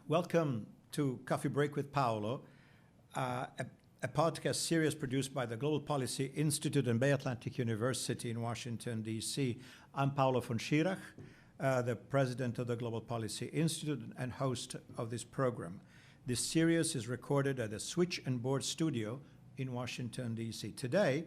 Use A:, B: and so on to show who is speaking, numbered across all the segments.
A: Welcome to Coffee Break with Paolo, a podcast series produced by the Global Policy Institute and Bay Atlantic University in Washington, D.C. I'm Paolo von Schirach, the president of the Global Policy Institute and host of this program. This series is recorded at the Switch and Board studio in Washington, D.C. Today,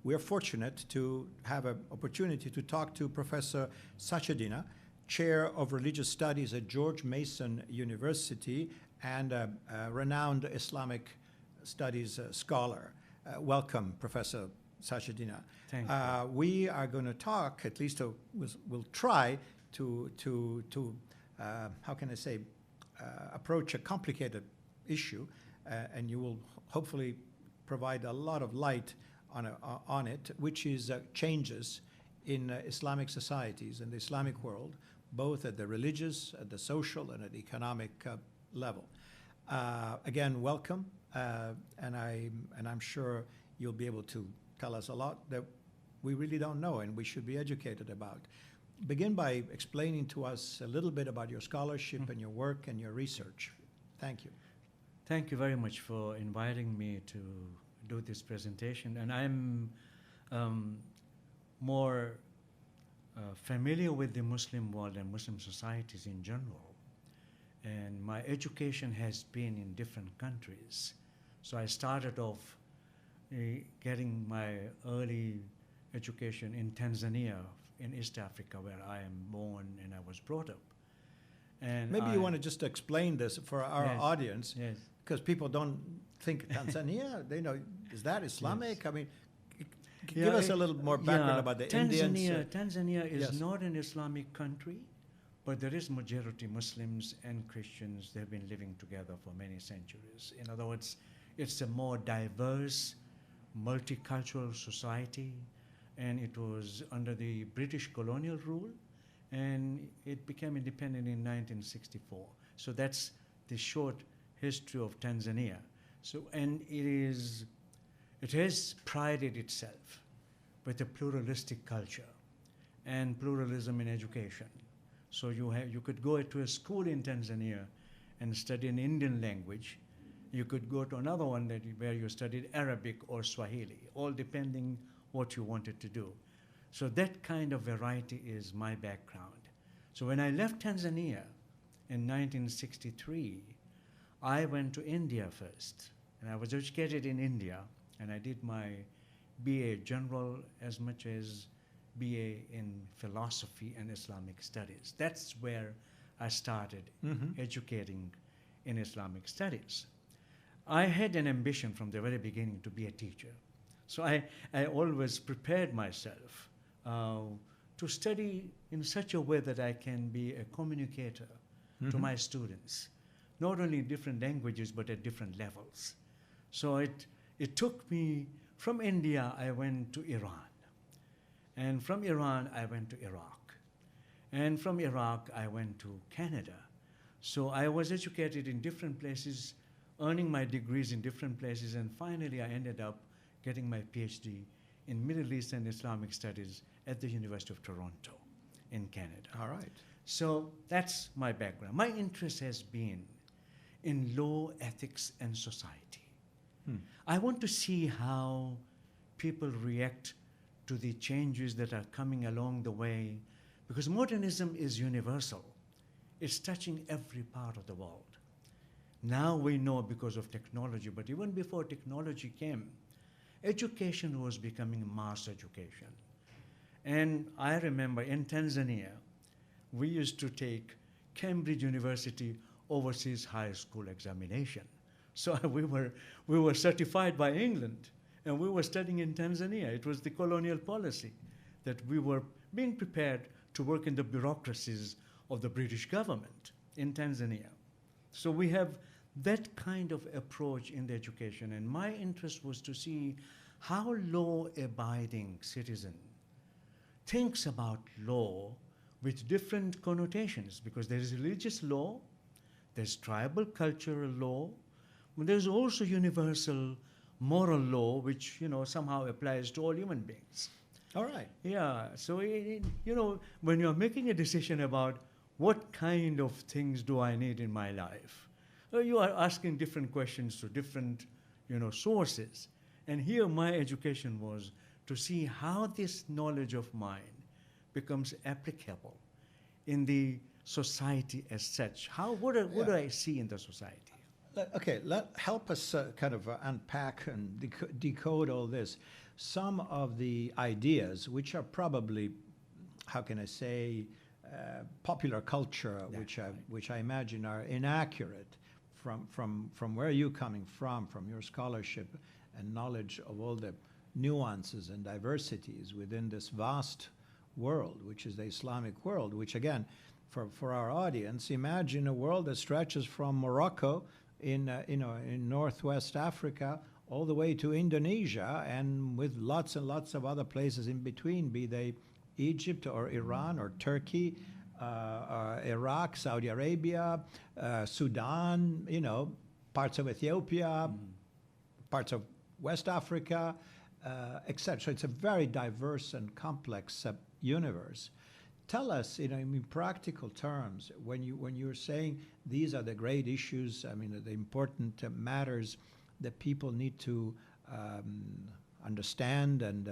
A: we are fortunate to have an opportunity to talk to Professor Sachedina, Chair of Religious Studies at George Mason University and a renowned Islamic studies scholar. Welcome, Professor Sachedina.
B: Thank you.
A: We are going to talk, at least we'll try to how can I say, approach a complicated issue, and you will hopefully provide a lot of light on it, which is changes in Islamic societies and the Islamic world, both at the religious, at the social, and at the economic level. Again, welcome, and I'm sure you'll be able to tell us a lot that we really don't know and we should be educated about. Begin by explaining to us a little bit about your scholarship and your work and your research. Thank you.
B: Thank you very much for inviting me to do this presentation. And I'm more familiar with the Muslim world and Muslim societies in general. And my education has been in different countries. So I started off getting my early education in Tanzania, in East Africa, where I am born and I was brought up. And
A: maybe you want to just explain this for our audience,
B: yes,
A: because people don't think Tanzania, they know, is that Islamic?
B: Yes.
A: I mean, give us a little more background about the Indians.
B: Tanzania is
A: yes.
B: not an Islamic country, but there is majority Muslims and Christians. They've been living together for many centuries. In other words, it's a more diverse, multicultural society, and it was under the British colonial rule, and it became independent in 1964. So that's the short history of Tanzania. So, and it has prided itself with a pluralistic culture and pluralism in education. So you could go to a school in Tanzania and study an Indian language. You could go to another one where you studied Arabic or Swahili, all depending what you wanted to do. So that kind of variety is my background. So when I left Tanzania in 1963, I went to India first. And I was educated in India, and I did my BA General as much as BA in Philosophy and Islamic Studies. That's where I started educating in Islamic Studies. I had an ambition from the very beginning to be a teacher. So I always prepared myself to study in such a way that I can be a communicator to my students, not only in different languages, but at different levels. So it took me, from India, I went to Iran. And from Iran, I went to Iraq. And from Iraq, I went to Canada. So I was educated in different places, earning my degrees in different places, and finally I ended up getting my PhD in Middle East and Islamic Studies at the University of Toronto in Canada.
A: All right.
B: So that's my background. My interest has been in law, ethics, and society. I want to see how people react to the changes that are coming along the way, because modernism is universal. It's touching every part of the world. Now we know because of technology, but even before technology came, education was becoming mass education. And I remember in Tanzania, we used to take Cambridge University overseas high school examination. So we were certified by England, and we were studying in Tanzania. It was the colonial policy that we were being prepared to work in the bureaucracies of the British government in Tanzania. So we have that kind of approach in the education, and my interest was to see how law-abiding citizen thinks about law with different connotations, because there is religious law, there's tribal cultural law, but there's also universal moral law, which somehow applies to all human beings.
A: All right.
B: Yeah. So when you're making a decision about what kind of things do I need in my life? You are asking different questions to different, sources. And here my education was to see how this knowledge of mine becomes applicable in the society as such. What do I see in the society?
A: Okay, help us kind of unpack and decode all this. Some of the ideas, which are probably, how can I say, popular culture, which I imagine are inaccurate from where you're coming from your scholarship and knowledge of all the nuances and diversities within this vast world, which is the Islamic world, which again, for our audience, imagine a world that stretches from Morocco in Northwest Africa all the way to Indonesia, and with lots and lots of other places in between, be they Egypt or Iran or Turkey, Iraq, Saudi Arabia, Sudan, parts of Ethiopia, parts of West Africa, etc. So it's a very diverse and complex universe. Tell us, in practical terms, when you're saying these are the great issues, the important matters that people need to understand and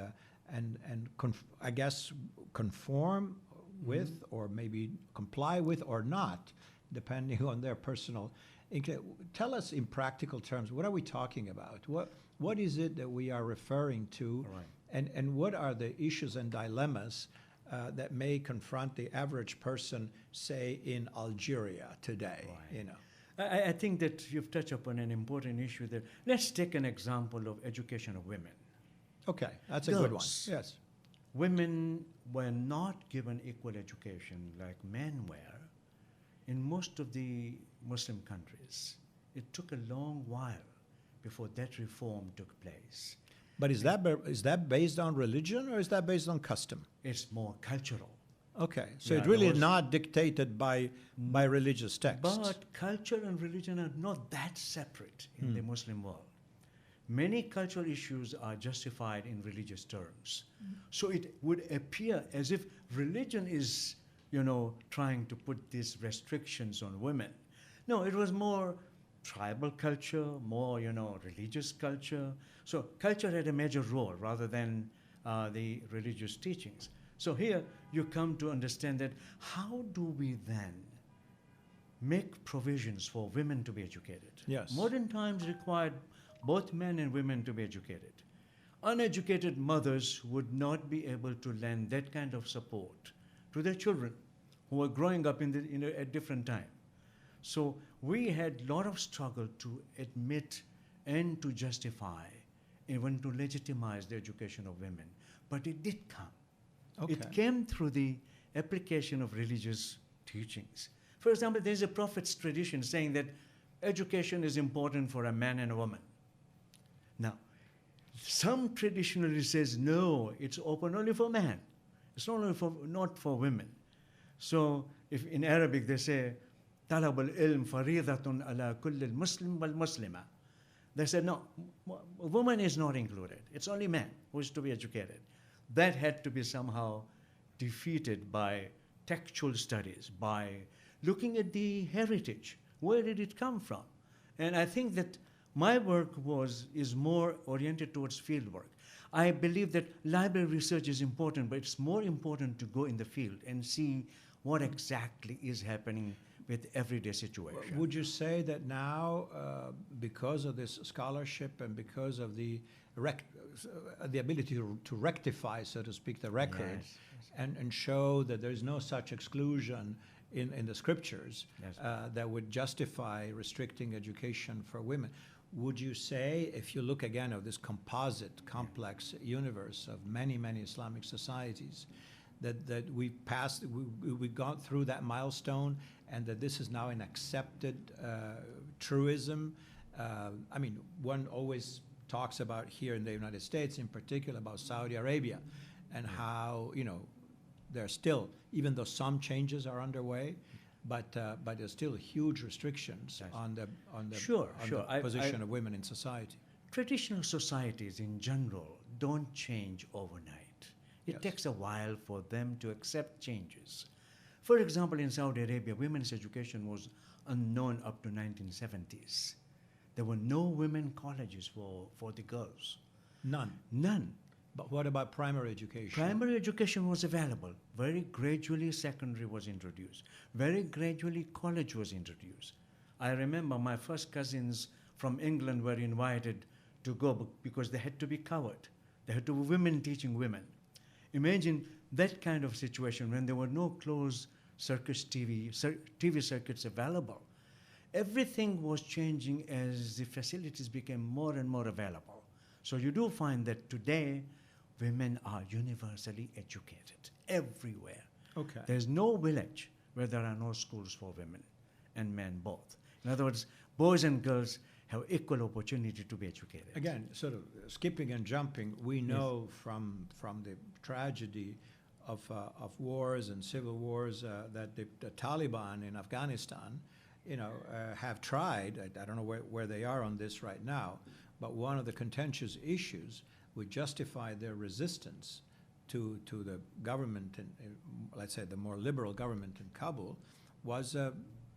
A: I guess conform with, or maybe comply with, or not, depending on their personal. Tell us in practical terms, what are we talking about? What is it that we are referring to, right, and what are the issues and dilemmas that may confront the average person, say, in Algeria today?
B: Right. I think that you've touched upon an important issue there. Let's take an example of education of women.
A: Okay, that's a good one. Yes.
B: Women were not given equal education like men were in most of the Muslim countries. It took a long while before that reform took place.
A: But is that based on religion, or is that based on custom?
B: It's more cultural.
A: Okay, so it really is not dictated by religious texts.
B: But culture and religion are not that separate in the Muslim world. Many cultural issues are justified in religious terms. So it would appear as if religion is, trying to put these restrictions on women. No, it was more tribal culture, more, religious culture. So culture had a major role rather than the religious teachings. So here you come to understand that how do we then make provisions for women to be educated?
A: Yes.
B: Modern times required both men and women to be educated. Uneducated mothers would not be able to lend that kind of support to their children who are growing up in a different time. So we had a lot of struggle to admit and to justify, even to legitimize the education of women. But it did come.
A: Okay.
B: It came through the application of religious teachings. For example, there's a prophet's tradition saying that education is important for a man and a woman. Now, some traditionally says, no, it's open only for men. It's not for women. So if in Arabic they say, طلب العلم فريضة على كل المسلم والمسلمة. They said, no, a woman is not included. It's only men who is to be educated. That had to be somehow defeated by textual studies, by looking at the heritage. Where did it come from? And I think that my work is more oriented towards field work. I believe that library research is important, but it's more important to go in the field and see what exactly is happening with everyday situation.
A: Would you say that now, because of this scholarship and because of the ability to rectify, so to speak, the record,
B: yes.
A: and show that there is no such exclusion in the scriptures,
B: Yes.
A: That would justify restricting education for women, would you say, if you look again at this composite, complex universe of many, many Islamic societies, that we've gone through that milestone, and that this is now an accepted truism? One always talks about here in the United States, in particular, about Saudi Arabia, and how there's still, even though some changes are underway, but there's still huge restrictions
B: Yes.
A: on the position of women in society.
B: Traditional societies in general don't change overnight. It
A: Yes.
B: takes a while for them to accept changes. For example, in Saudi Arabia, women's education was unknown up to 1970s. There were no women colleges for the girls.
A: None.
B: None.
A: But what about primary education?
B: Primary education was available. Very gradually, secondary was introduced. Very gradually, college was introduced. I remember my first cousins from England were invited to go because they had to be covered. They had to be women teaching women. Imagine that kind of situation when there were no closed TV circuits available. Everything was changing as the facilities became more and more available. So you do find that today, women are universally educated everywhere.
A: Okay.
B: There's no village where there are no schools for women and men both. In other words, boys and girls have equal opportunity to be educated.
A: Again, sort of skipping and jumping, we know from the tragedy of wars and civil wars that the Taliban in Afghanistan, have tried. I don't know where they are on this right now, but one of the contentious issues would justify their resistance to the government, and let's say the more liberal government in Kabul, was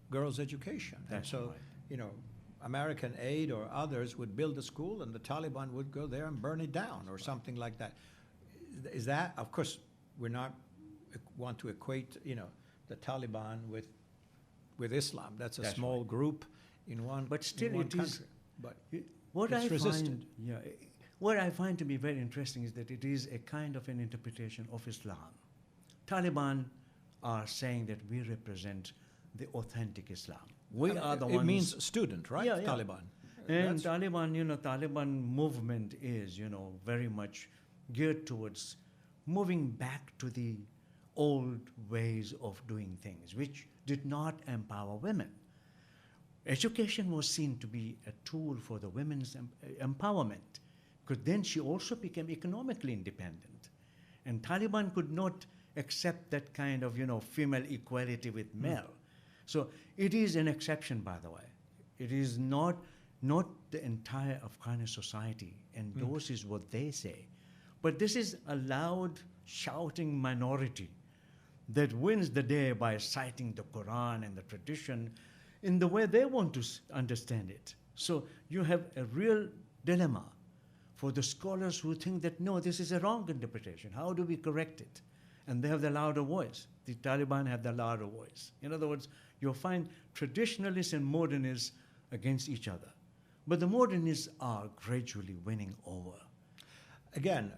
A: girls' education.
B: That's
A: and so,
B: right.
A: American aid or others would build a school, and the Taliban would go there and burn it down, or something like that. Is that, of course, we're not want to equate, the Taliban with Islam. That's a small group in one.
B: But still,
A: in one
B: it
A: country.
B: is.
A: But
B: What
A: it's
B: I
A: resisted.
B: what I find to be very interesting is that it is a kind of an interpretation of Islam. Taliban are saying that we represent the authentic Islam. We are the ones.
A: It means student, right?
B: Yeah, yeah.
A: Taliban.
B: And Taliban movement is, very much geared towards moving back to the old ways of doing things, which did not empower women. Education was seen to be a tool for the women's empowerment, because then she also became economically independent. And Taliban could not accept that kind of, female equality with male. So it is an exception, by the way. It is not the entire Afghan society endorses what they say. But this is a loud, shouting minority that wins the day by citing the Quran and the tradition in the way they want to understand it. So you have a real dilemma for the scholars who think that, no, this is a wrong interpretation. How do we correct it? And they have the louder voice. The Taliban have the louder voice. In other words, you'll find traditionalists and modernists against each other. But the modernists are gradually winning over.
A: Again,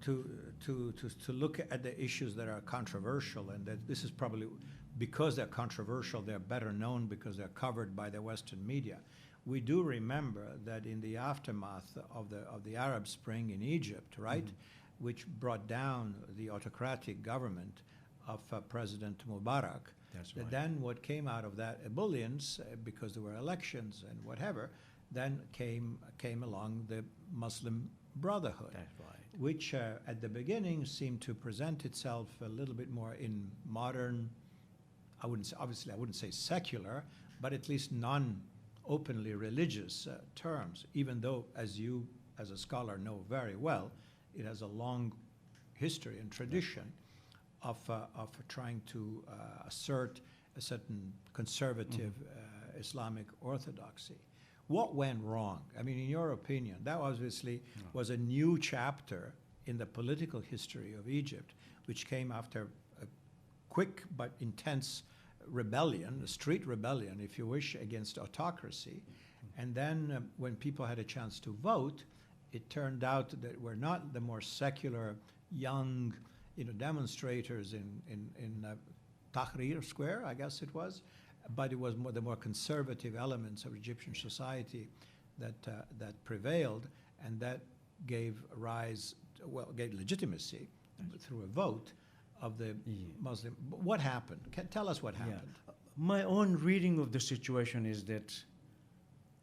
A: to look at the issues that are controversial, and that this is probably because they're controversial, they're better known because they're covered by the Western media. We do remember that in the aftermath of the Arab Spring in Egypt, right, which brought down the autocratic government of President Mubarak.
B: That's right.
A: Then what came out of that ebullience, because there were elections and whatever, then came along the Muslim Brotherhood.
B: That's right.
A: Which at the beginning seemed to present itself a little bit more in modern, I wouldn't say secular, but at least non-openly religious terms, even though, as you as a scholar know very well, it has a long history and tradition of trying to assert a certain conservative Islamic orthodoxy. What went wrong? I mean, in your opinion, that obviously was a new chapter in the political history of Egypt, which came after a quick but intense rebellion, a street rebellion, if you wish, against autocracy. And then when people had a chance to vote, it turned out that we're not the more secular, young, demonstrators in Tahrir Square, I guess it was, but it was the more conservative elements of Egyptian society that prevailed, and that gave legitimacy through a vote of the Muslim. What happened? Tell us what happened.
B: My own reading of the situation is that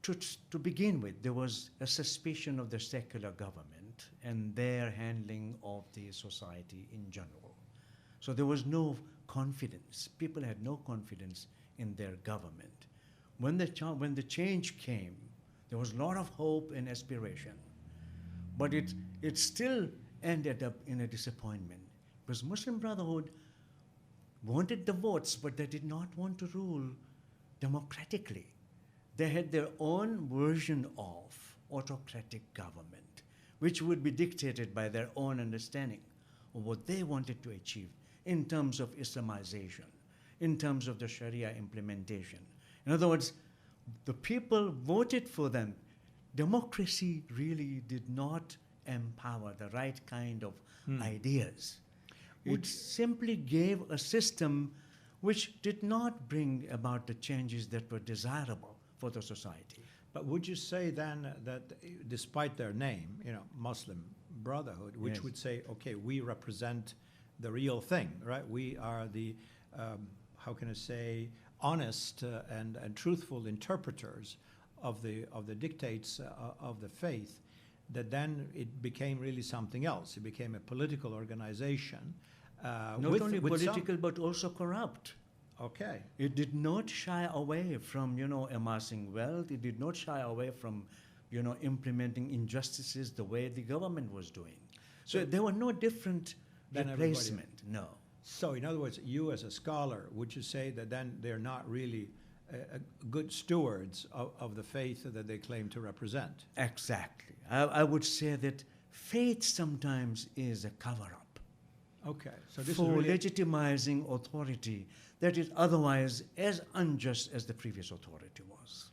B: to begin with, there was a suspicion of the secular government and their handling of the society in general. So there was no confidence. People had no confidence in their government. When the change came, there was a lot of hope and aspiration. But it still ended up in a disappointment, because Muslim Brotherhood wanted the votes, but they did not want to rule democratically. They had their own version of autocratic government, which would be dictated by their own understanding of what they wanted to achieve in terms of Islamization, in terms of the Sharia implementation. In other words, the people voted for them. Democracy really did not empower the right kind of ideas. It simply gave a system which did not bring about the changes that were desirable for the society.
A: But would you say then that despite their name, Muslim Brotherhood, which
B: Yes.
A: would say, okay, we represent the real thing, right? We are the, how can I say, honest and truthful interpreters of the dictates of the faith, that then it became really something else. It became a political organization.
B: Not only political, but also corrupt.
A: Okay.
B: It did not shy away from, amassing wealth. It did not shy away from, implementing injustices the way the government was doing. So there were no different
A: Than everybody.
B: replacement. No.
A: So in other words, you as a scholar, would you say that then they're not really good stewards of the faith that they claim to represent?
B: Exactly. I would say that faith sometimes is a cover-up
A: Okay. So this
B: for
A: is really
B: legitimizing authority that is otherwise as unjust as the previous authority was.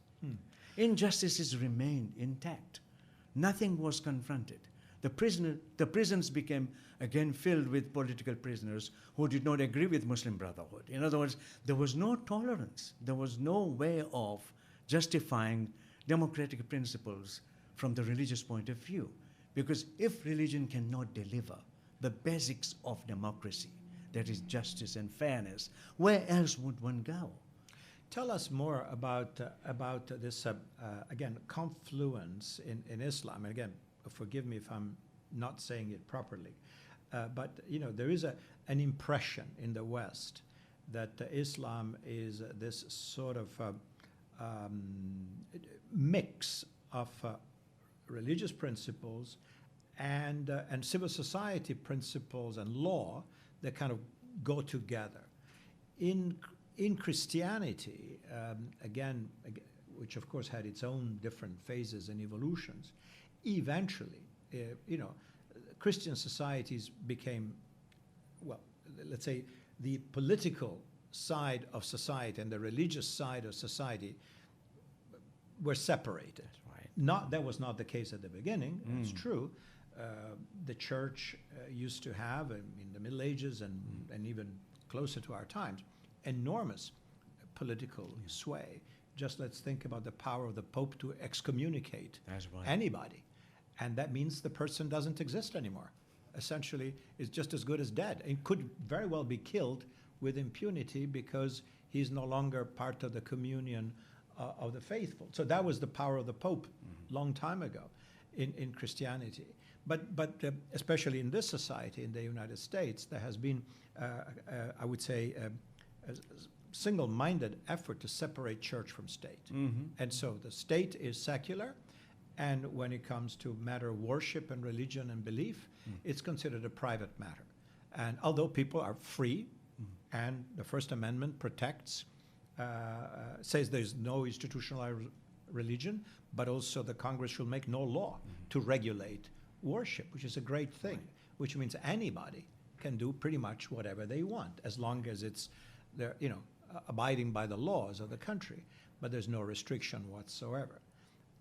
B: Injustices remained intact. Nothing was confronted. The prisons became again filled with political prisoners who did not agree with Muslim Brotherhood. In other words, there was no tolerance. There was no way of justifying democratic principles from the religious point of view. Because if religion cannot deliver the basics of democracy, that is justice and fairness, where else would one go?
A: Tell us more about this again confluence in Islam. And again, forgive me if I'm not saying it properly, but there is an impression in the West that Islam is this sort of mix of religious principles and civil society principles and law that kind of go together. In Christianity, again, which of course had its own different phases and evolutions, eventually, Christian societies became, well, let's say the political side of society and the religious side of society were separated.
B: Right.
A: That was not the case at the beginning. It's true. The church used to have, in the Middle Ages and even closer to our times, enormous political sway. Just let's think about the power of the Pope to excommunicate anybody. And that means the person doesn't exist anymore. Essentially, is just as good as dead. And could very well be killed with impunity because he's no longer part of the communion of the faithful. So that was the power of the Pope long time ago in Christianity. But especially in this society, in the United States, there has been, I would say, a single-minded effort to separate church from state. And so the state is secular, and when it comes to matter of worship and religion and belief, it's considered a private matter. And although people are free, and the First Amendment protects, says there's no institutionalized religion, but also the Congress shall make no law to regulate worship, which is a great thing, which means anybody can do pretty much whatever they want, as long as they're abiding by the laws of the country, but there's no restriction whatsoever.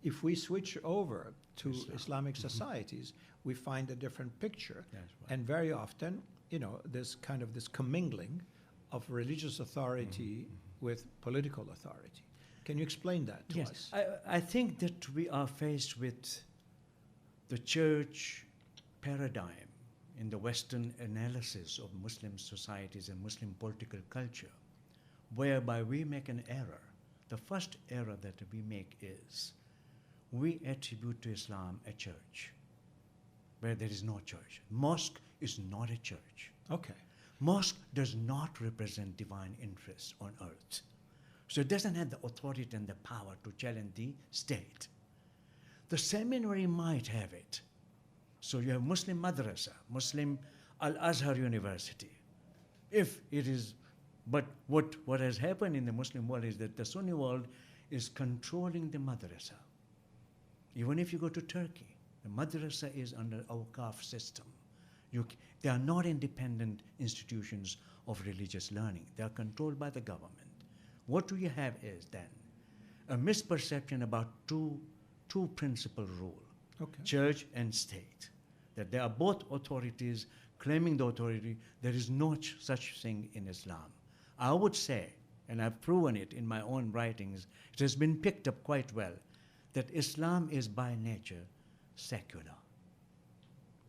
A: If we switch over to Islamic societies, we find a different picture. And very often, this commingling of religious authority with political authority. Can you explain that to us?
B: I think that we are faced with the church paradigm in the Western analysis of Muslim societies and Muslim political culture, whereby we make an error. The first error that we make is we attribute to Islam a church where there is no church. Mosque is not a church.
A: Okay.
B: Mosque does not represent divine interests on earth. So it doesn't have the authority and the power to challenge the state. The seminary might have it. So you have Muslim madrasa, Muslim Al-Azhar University. If it is But what has happened in the Muslim world is that the Sunni world is controlling the madrasa. Even if you go to Turkey, the madrasa is under awqaf system. They are not independent institutions of religious learning. They are controlled by the government. What you have is then a misperception about two principal rule,
A: Okay.
B: church and state, that they are both authorities claiming the authority. There is no such thing in Islam. I would say, and I've proven it in my own writings, it has been picked up quite well, that Islam is by nature secular.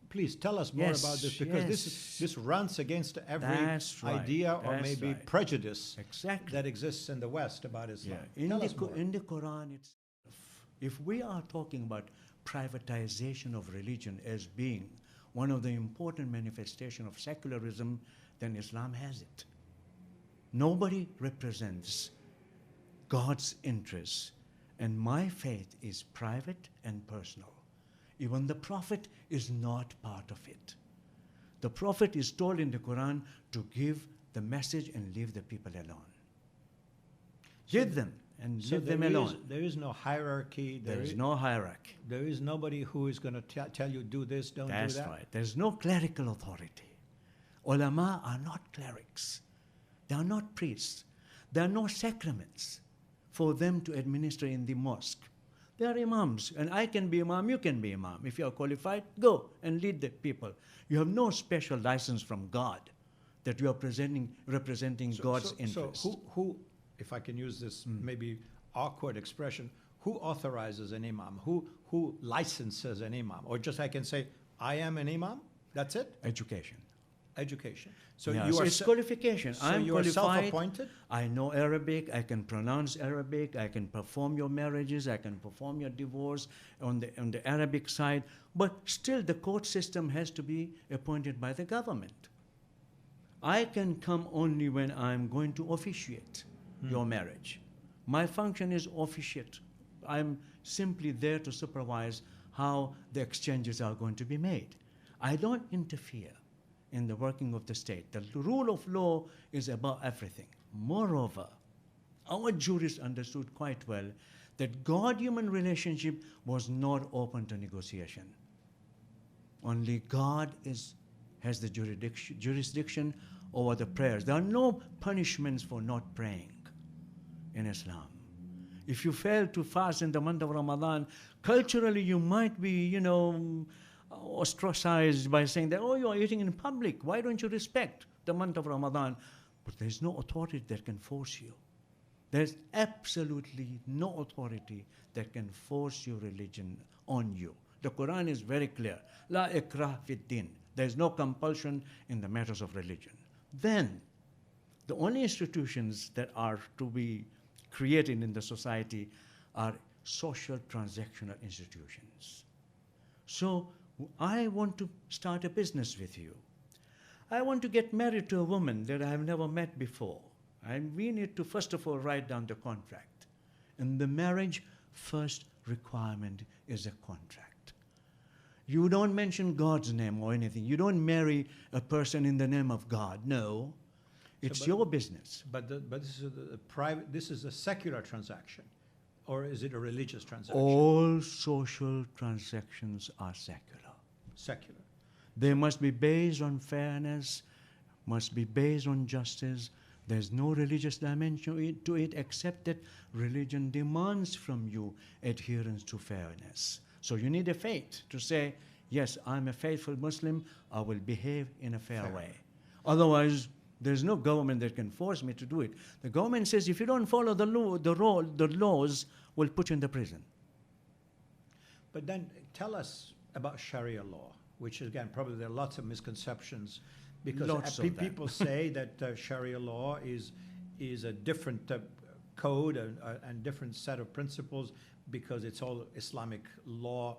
A: Please tell us more
B: Yes,
A: about this, because
B: yes.
A: this runs against every
B: That's right,
A: idea or
B: that's
A: maybe
B: right.
A: prejudice
B: Exactly.
A: that exists in the West about Islam.
B: Yeah.
A: Tell us more.
B: In the Quran itself, if we are talking about privatization of religion as being one of the important manifestations of secularism, then Islam has it. Nobody represents God's interests, and my faith is private and personal. Even the Prophet is not part of it. The Prophet is told in the Quran to give the message and leave the people alone. Give them and
A: So
B: leave them
A: there
B: alone.
A: there is no hierarchy.
B: There is no hierarchy.
A: There is nobody who is going to tell you do this, don't
B: That's
A: do that.
B: right. There's no clerical authority. Ulama are not clerics. They are not priests. There are no sacraments for them to administer in the mosque. They are imams, and I can be imam, you can be imam. If you are qualified, go and lead the people. You have no special license from God that you are representing God's interest.
A: So who, if I can use this maybe awkward expression, who authorizes an imam? Who licenses an imam? Or just I can say, I am an imam, that's it?
B: Education.
A: Education. So
B: Yeah,
A: you
B: so
A: are
B: it's qualification.
A: so
B: I'm
A: you are
B: qualified.
A: self-appointed?
B: I know Arabic. I can pronounce Arabic. I can perform your marriages. I can perform your divorce on the Arabic side. But still, the court system has to be appointed by the government. I can come only when I'm going to officiate your marriage. My function is officiate. I'm simply there to supervise how the exchanges are going to be made. I don't interfere in the working of the state. The rule of law is above everything. Moreover, our jurists understood quite well that God-human relationship was not open to negotiation. Only God has the jurisdiction over the prayers. There are no punishments for not praying in Islam. If you fail to fast in the month of Ramadan, culturally you might be, ostracized by saying that, oh, you are eating in public. Why don't you respect the month of Ramadan? But there's no authority that can force you. There's absolutely no authority that can force your religion on you. The Quran is very clear. La ikrah fid din. There's no compulsion in the matters of religion. Then, the only institutions that are to be created in the society are social transactional institutions. So, I want to start a business with you. I want to get married to a woman that I have never met before. And we need to, first of all, write down the contract. And the marriage first requirement is a contract. You don't mention God's name or anything. You don't marry a person in the name of God. No. It's your business.
A: But this is a private. This is a secular transaction, or is it a religious transaction?
B: All social transactions are secular.
A: Secular.
B: They must be based on fairness, must be based on justice. There's no religious dimension to it except that religion demands from you adherence to fairness. So you need a faith to say, yes, I'm a faithful Muslim, I will behave in a fair way. Otherwise, there's no government that can force me to do it. The government says, if you don't follow the laws, we'll put you in the prison.
A: But then tell us about Sharia law, which again, probably there are lots of misconceptions, because people say that Sharia law is a different code and different set of principles because it's all Islamic law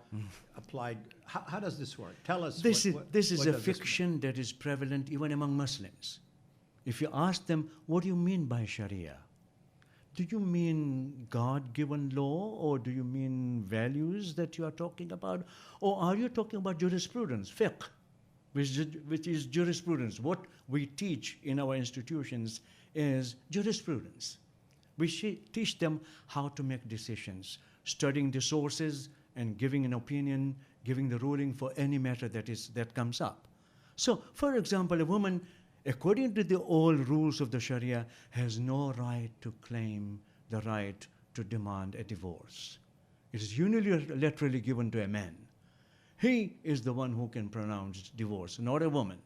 A: applied. How does this work? Tell us.
B: This is a
A: does this
B: fiction that is prevalent even among Muslims. If you ask them, what do you mean by Sharia? Do you mean God-given law, or do you mean values that you are talking about? Or are you talking about jurisprudence, fiqh, which is jurisprudence? What we teach in our institutions is jurisprudence. We teach them how to make decisions, studying the sources and giving an opinion, giving the ruling for any matter that comes up. So, for example, a woman, according to the old rules of the Sharia, has no right to claim the right to demand a divorce. It is unilaterally given to a man. He is the one who can pronounce divorce, not a woman.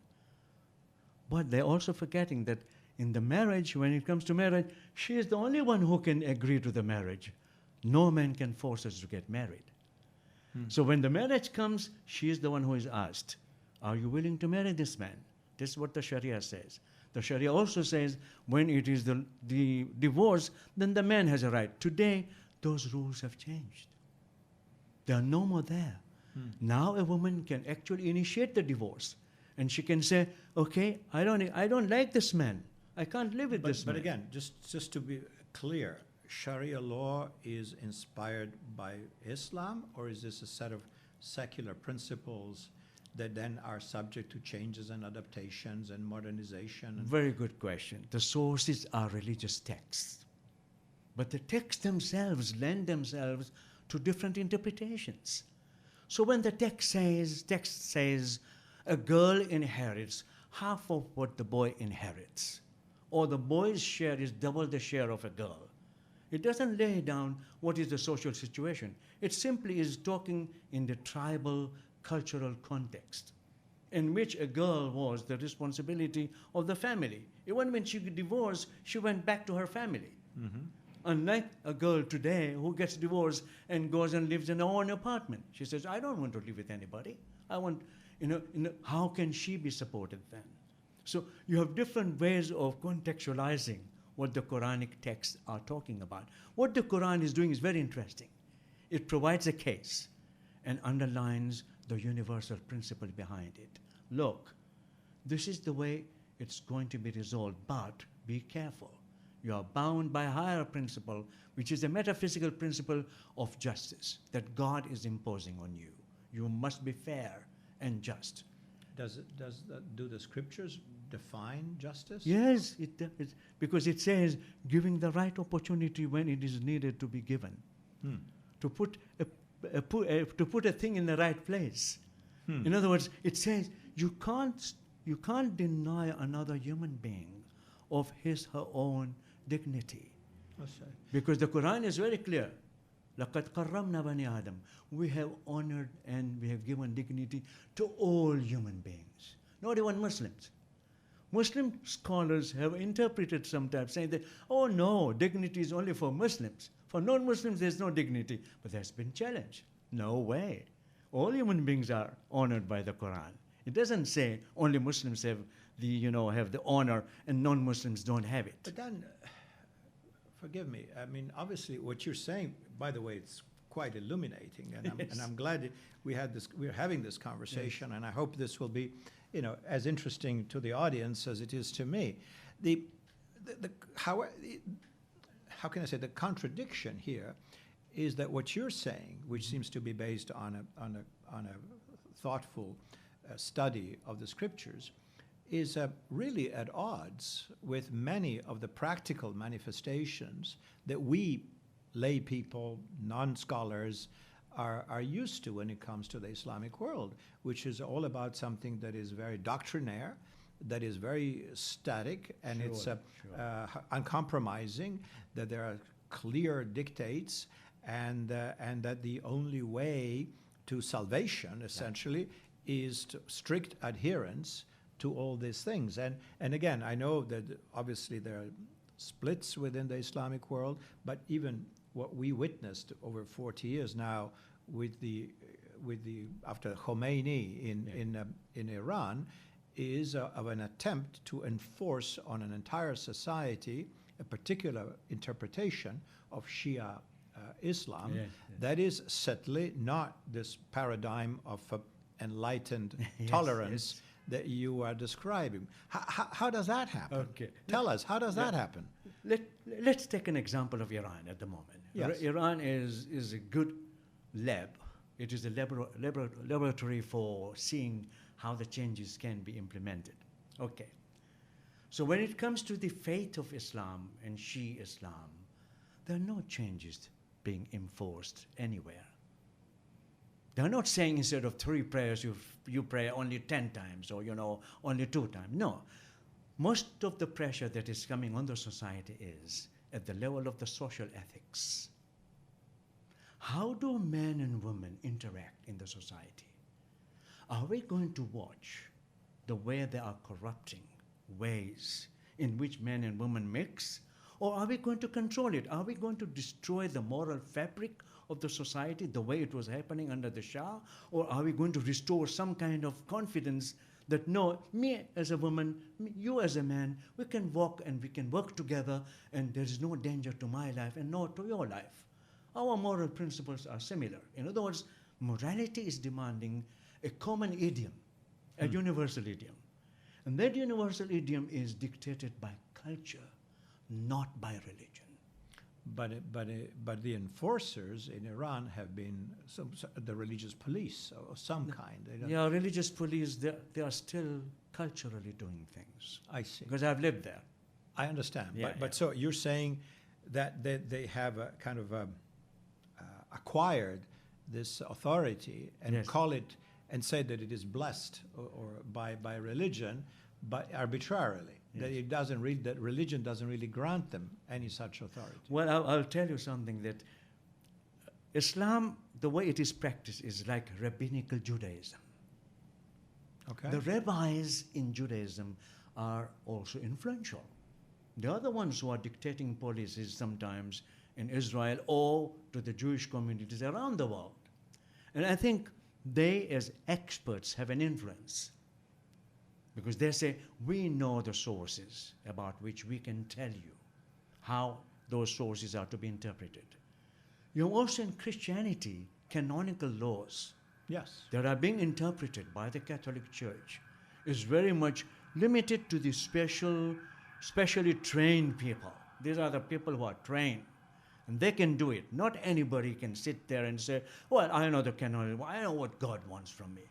B: But they're also forgetting that in the marriage, when it comes to marriage, she is the only one who can agree to the marriage. No man can force us to get married. So when the marriage comes, she is the one who is asked, are you willing to marry this man? This is what the Sharia says. The Sharia also says when it is the divorce, then the man has a right. Today, those rules have changed. They are no more there. Now a woman can actually initiate the divorce. And she can say, okay, I don't like this man. I can't live with this man.
A: But again, just to be clear, Sharia law is inspired by Islam, or is this a set of secular principles that then are subject to changes and adaptations and modernization?
B: Very good question. The sources are religious texts. But the texts themselves lend themselves to different interpretations. So when the text says a girl inherits half of what the boy inherits, or the boy's share is double the share of a girl, it doesn't lay down what is the social situation. It simply is talking in the tribal cultural context in which a girl was the responsibility of the family. Even when she divorced, she went back to her family. Unlike a girl today who gets divorced and goes and lives in her own apartment. She says, I don't want to live with anybody. I want, how can she be supported then? So you have different ways of contextualizing what the Quranic texts are talking about. What the Quran is doing is very interesting. It provides a case and underlines the universal principle behind it. Look, this is the way it's going to be resolved, but be careful. You are bound by a higher principle, which is a metaphysical principle of justice that God is imposing on you. You must be fair and just.
A: Do the scriptures define justice?
B: Yes, because it says giving the right opportunity when it is needed to be given. To put a thing in the right place. In other words, it says you can't deny another human being of her own dignity. Because the Quran is very clear. لَقَدْ قَرَّمْنَا بَنِي آدَمَ. We have honored and we have given dignity to all human beings, not even Muslims. Muslim scholars have interpreted sometimes saying that, oh no, dignity is only for Muslims. For non-Muslims, there's no dignity. But that's been challenged. No way. All human beings are honored by the Quran. It doesn't say only Muslims have the honor and non-Muslims don't have it.
A: But then, forgive me, I mean, obviously what you're saying, by the way, it's quite illuminating, and I'm glad that we're having this conversation, and I hope this will be, as interesting to the audience as it is to me. How can I say, the contradiction here is that what you're saying, which seems to be based on a thoughtful study of the scriptures, is really at odds with many of the practical manifestations that we lay people, non-scholars, are used to when it comes to the Islamic world, which is all about something that is very doctrinaire, that is very static, and it's uncompromising, that there are clear dictates, and that the only way to salvation, essentially, is to strict adherence to all these things. And again, I know that obviously there are splits within the Islamic world, but even what we witnessed over 40 years now after Khomeini in Iran is of an attempt to enforce on an entire society a particular interpretation of Shia Islam that is certainly not this paradigm of enlightened tolerance that you are describing. How does that happen?
B: Okay.
A: Tell us, how does that happen?
B: Let's take an example of Iran at the moment.
A: Yes.
B: Iran is a good lab. It is a laboratory for seeing how the changes can be implemented. Okay. So when it comes to the faith of Islam and Shia Islam, there are no changes being enforced anywhere. They're not saying instead of 3 prayers, you pray only 10 times or, only 2 times. No. Most of the pressure that is coming on the society is at the level of the social ethics. How do men and women interact in the society? Are we going to watch the way they are corrupting ways in which men and women mix? Or are we going to control it? Are we going to destroy the moral fabric of the society the way it was happening under the Shah? Or are we going to restore some kind of confidence that no, me as a woman, you as a man, we can walk and we can work together and there is no danger to my life and no to your life. Our moral principles are similar. In other words, morality is demanding a common idiom, a universal idiom. And that universal idiom is dictated by culture, not by religion.
A: But the enforcers in Iran have been the religious police of some kind.
B: Yeah, religious police, they are still culturally doing things.
A: I see.
B: Because I've lived there.
A: I understand.
B: Yeah,
A: but so you're saying that they have a kind of acquired this authority and
B: Yes.
A: call it and say that it is blessed or by religion, but arbitrarily.
B: Yes.
A: That religion doesn't really grant them any such authority.
B: Well, I'll tell you something that Islam, the way it is practiced, is like rabbinical Judaism.
A: Okay.
B: The rabbis in Judaism are also influential. They are the ones who are dictating policies sometimes in Israel or to the Jewish communities around the world. And I think they, as experts, have an influence. Because they say, we know the sources about which we can tell you how those sources are to be interpreted. You know, also in Christianity, canonical laws
A: Yes.
B: that are being interpreted by the Catholic Church is very much limited to the specially trained people. These are the people who are trained. And they can do it. Not anybody can sit there and say, well, I know the canonical, I know what God wants from me.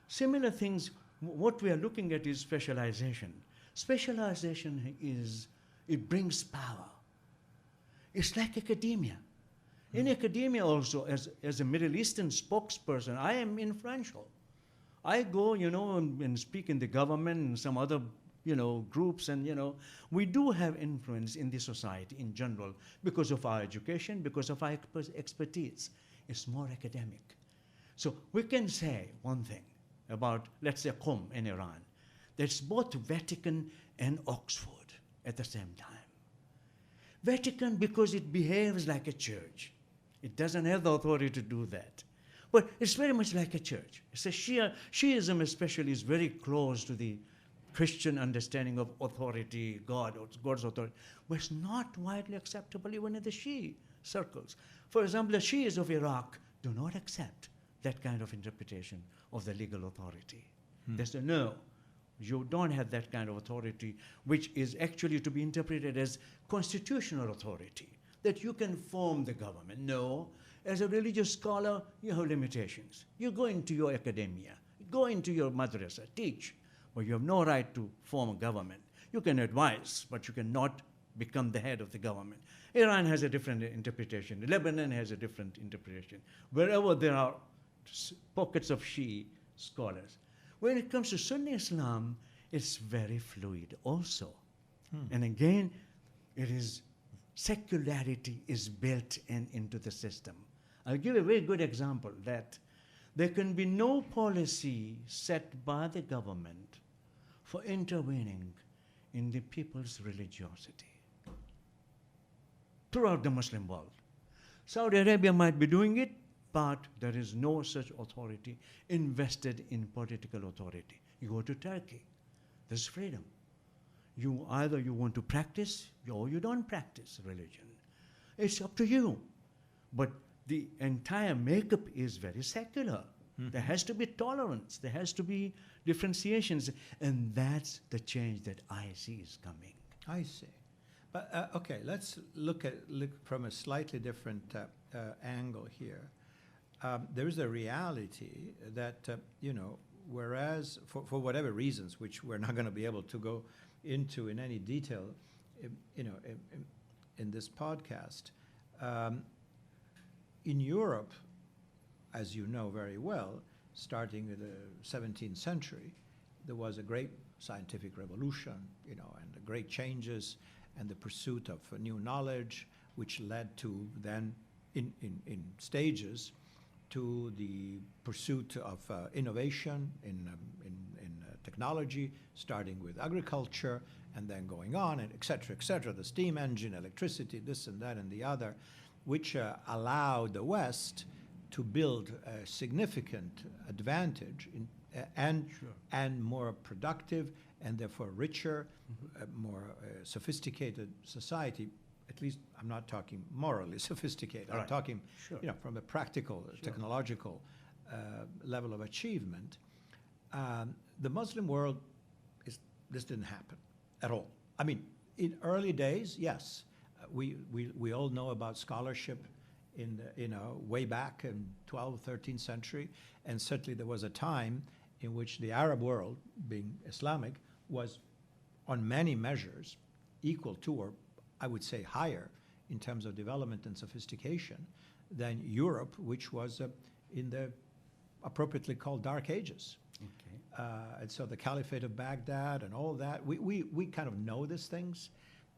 B: Similar things. What we are looking at is specialization. Specialization it brings power. It's like academia. In academia also, as a Middle Eastern spokesperson, I am influential. I go, and speak in the government and some other, groups, and, we do have influence in the society in general because of our education, because of our expertise. It's more academic. So we can say one thing about, let's say, Qom in Iran. That's both Vatican and Oxford at the same time. Vatican because it behaves like a church. It doesn't have the authority to do that. But it's very much like a church. It's a Shiism especially is very close to the Christian understanding of authority, God's authority, but it's not widely acceptable even in the Shia circles. For example, the Shias of Iraq do not accept that kind of interpretation of the legal authority. They say, no, you don't have that kind of authority, which is actually to be interpreted as constitutional authority, that you can form the government. No, as a religious scholar, you have limitations. You go into your academia, go into your madrasa, teach, but you have no right to form a government. You can advise, but you cannot become the head of the government. Iran has a different interpretation. Lebanon has a different interpretation. Wherever there are pockets of Shia scholars. When it comes to Sunni Islam, it's very fluid also. And again, secularity is built into the system. I'll give a very good example that there can be no policy set by the government for intervening in the people's religiosity throughout the Muslim world. Saudi Arabia might be doing it, but there is no such authority invested in political authority. You go to Turkey, there's freedom. Either you want to practice or you don't practice religion. It's up to you. But the entire makeup is very secular. There has to be tolerance. There has to be differentiations. And that's the change that I see is coming.
A: I see. But, okay, let's look from a slightly different angle here. There is a reality that, whereas for whatever reasons, which we're not going to be able to go into in any detail, in this podcast. In Europe, as you know very well, starting in the 17th century, there was a great scientific revolution, and the great changes and the pursuit of new knowledge, which led to then, in stages, to the pursuit of innovation in technology, starting with agriculture and then going on, and et cetera, the steam engine, electricity, this and that and the other, which allowed the West to build a significant advantage and more productive and therefore richer, more sophisticated society. At least I'm not talking morally sophisticated. I'm talking, from a practical, technological level of achievement. The Muslim world, this didn't happen at all. I mean, in early days, yes, we all know about scholarship in way back in 12th, 13th century, and certainly there was a time in which the Arab world, being Islamic, was on many measures equal to, or I would say higher in terms of development and sophistication than Europe, which was in the appropriately called Dark Ages.
B: Okay.
A: And so the Caliphate of Baghdad and all that, we kind of know these things.